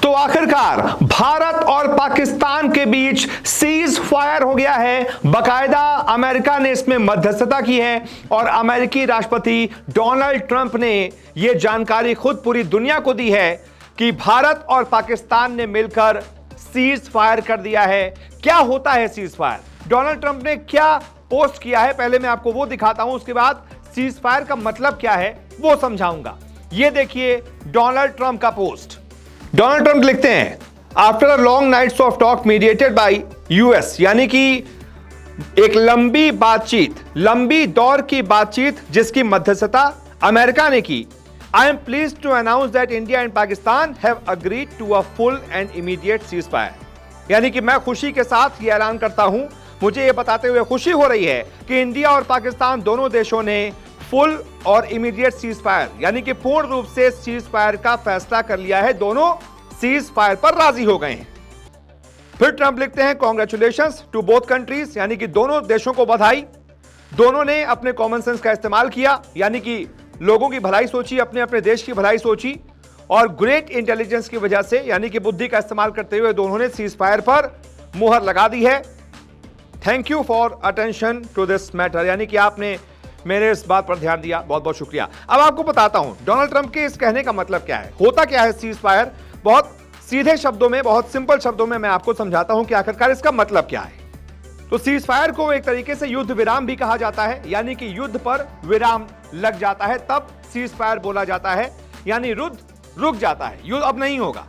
तो आखिरकार भारत और पाकिस्तान के बीच सीज फायर हो गया है। बकायदा अमेरिका ने इसमें मध्यस्थता की है और अमेरिकी राष्ट्रपति डोनाल्ड ट्रंप ने यह जानकारी खुद पूरी दुनिया को दी है कि भारत और पाकिस्तान ने मिलकर सीज फायर कर दिया है। क्या होता है सीज फायर? डोनाल्ड ट्रंप ने क्या पोस्ट किया है, पहले मैं आपको वो दिखाता हूं, उसके बाद सीज फायर का मतलब क्या है वो समझाऊंगा। ये देखिए डोनाल्ड ट्रंप का पोस्ट। डोनाल्ड ट्रंप लिखते हैं, after a long nights of talk mediated by US, यानी कि एक लंबी बातचीत, लंबी दौर की बातचीत जिसकी मध्यस्थता अमेरिका ने की। I am pleased to announce that India and Pakistan have agreed to a full and immediate ceasefire. यानी कि मैं खुशी के साथ ये ऐलान करता हूं, मुझे ये बताते हुए खुशी हो रही है कि इंडिया और पाकिस्तान दोनों देशों ने फुल और इमीडिएट सीज फायर यानी कि पूर्ण रूप से सीज फायर का फैसला कर लिया है। दोनों सीज फायर पर राजी हो गए हैं। फिर ट्रंप लिखते हैं, कांग्रेचुलेशंस टू बोथ कंट्रीज, यानी कि दोनों देशों को बधाई। दोनों ने अपने कॉमन सेंस का इस्तेमाल किया, यानी कि लोगों की भलाई सोची, अपने अपने देश की भलाई सोची और ग्रेट इंटेलिजेंस की वजह से, यानी कि बुद्धि का इस्तेमाल करते हुए दोनों ने सीज फायर पर मुहर लगा दी है। Thank you for attention to this matter, यानी कि आपने मेरे इस बात पर ध्यान दिया, बहुत बहुत शुक्रिया। अब आपको बताता हूं डोनाल्ड ट्रंप के इस कहने का मतलब क्या है, होता क्या है सीज फायर। बहुत सीधे शब्दों में, बहुत सिंपल शब्दों में मैं आपको समझाता हूं कि आखिरकार इसका मतलब क्या है। तो सीज फायर को एक तरीके से युद्ध विराम भी कहा जाता है, यानी कि युद्ध पर विराम लग जाता है तब सीज फायर बोला जाता है, यानी युद्ध रुक जाता है, युद्ध अब नहीं होगा।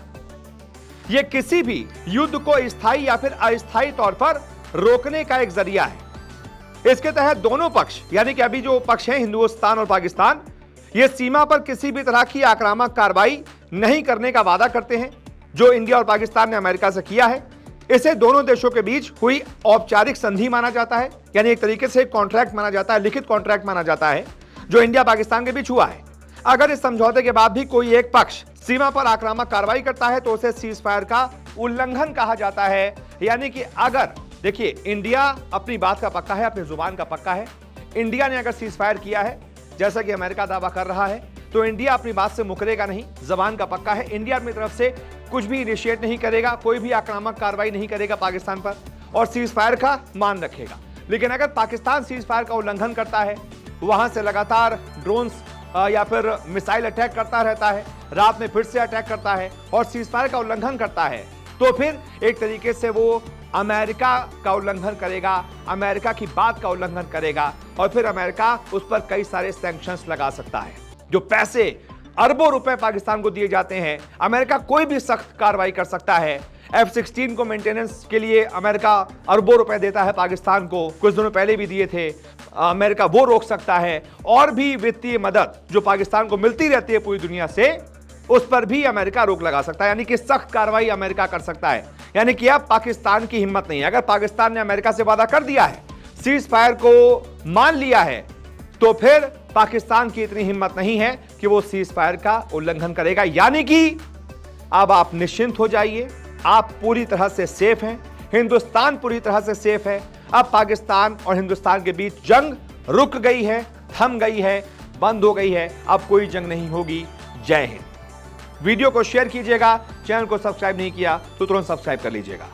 यह किसी भी युद्ध को स्थायी या फिर अस्थायी तौर पर रोकने का एक जरिया है। इसके तहत दोनों पक्ष, यानी कि अभी जो पक्ष हैं हिंदुस्तान और पाकिस्तान, ये सीमा पर किसी भी तरह की आक्रामक कार्रवाई नहीं करने का वादा करते हैं, जो इंडिया और पाकिस्तान ने अमेरिका से किया है। इसे दोनों देशों के बीच हुई औपचारिक संधि माना जाता है, यानी एक तरीके से कॉन्ट्रैक्ट माना जाता है, लिखित कॉन्ट्रैक्ट माना जाता है, जो इंडिया पाकिस्तान के बीच हुआ है। अगर इस समझौते के बाद भी कोई एक पक्ष सीमा पर आक्रामक कार्रवाई करता है तो उसे सीज फायर का उल्लंघन कहा जाता है। यानी कि अगर देखिए, इंडिया अपनी बात का पक्का है, अपनी जुबान का पक्का है। इंडिया ने अगर सीज फायर किया है, जैसा कि अमेरिका दावा कर रहा है, तो इंडिया अपनी बात से मुकरेगा नहीं, जबान का पक्का है। इंडिया अपनी तरफ से कुछ भी इनिशिएट नहीं करेगा, कोई भी आक्रामक कार्रवाई नहीं करेगा पाकिस्तान पर और सीज फायर का मान रखेगा। लेकिन अगर पाकिस्तान सीज फायर का उल्लंघन करता है, वहां से लगातार ड्रोन्स या फिर मिसाइल अटैक करता रहता है, रात में फिर से अटैक करता है और सीज फायर का उल्लंघन करता है, तो फिर एक तरीके से वो अमेरिका का उल्लंघन करेगा, अमेरिका की बात का उल्लंघन करेगा और फिर अमेरिका उस पर कई सारे सैंक्शंस लगा सकता है। जो पैसे अरबों रुपए पाकिस्तान को दिए जाते हैं, अमेरिका कोई भी सख्त कार्रवाई कर सकता है। F-16 को मेंटेनेंस के लिए अमेरिका अरबों रुपए देता है पाकिस्तान को, कुछ दिनों पहले भी दिए थे। अमेरिका वो रोक सकता है और भी वित्तीय मदद जो पाकिस्तान को मिलती रहती है पूरी दुनिया से, उस पर भी अमेरिका रोक लगा सकता है, यानी कि सख्त कार्रवाई अमेरिका कर सकता है। यानी कि अब पाकिस्तान की हिम्मत नहीं है। अगर पाकिस्तान ने अमेरिका से वादा कर दिया है, सीज फायर को मान लिया है, तो फिर पाकिस्तान की इतनी हिम्मत नहीं है कि वो सीज फायर का उल्लंघन करेगा। यानी कि अब आप निश्चिंत हो जाइए, आप पूरी तरह से सेफ हैं, हिंदुस्तान पूरी तरह से सेफ है। अब पाकिस्तान और हिंदुस्तान के बीच जंग रुक गई है, थम गई है, बंद हो गई है, अब कोई जंग नहीं होगी। जय हिंद। वीडियो को शेयर कीजिएगा, चैनल को सब्सक्राइब नहीं किया तो तुरंत सब्सक्राइब कर लीजिएगा।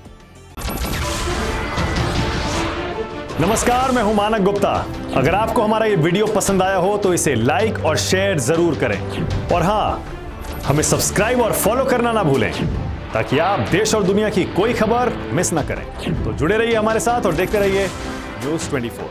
नमस्कार, मैं हूं मानक गुप्ता। अगर आपको हमारा ये वीडियो पसंद आया हो तो इसे लाइक और शेयर जरूर करें और हां, हमें सब्सक्राइब और फॉलो करना ना भूलें ताकि आप देश और दुनिया की कोई खबर मिस ना करें। तो जुड़े रहिए हमारे साथ और देखते रहिए न्यूज़ 24।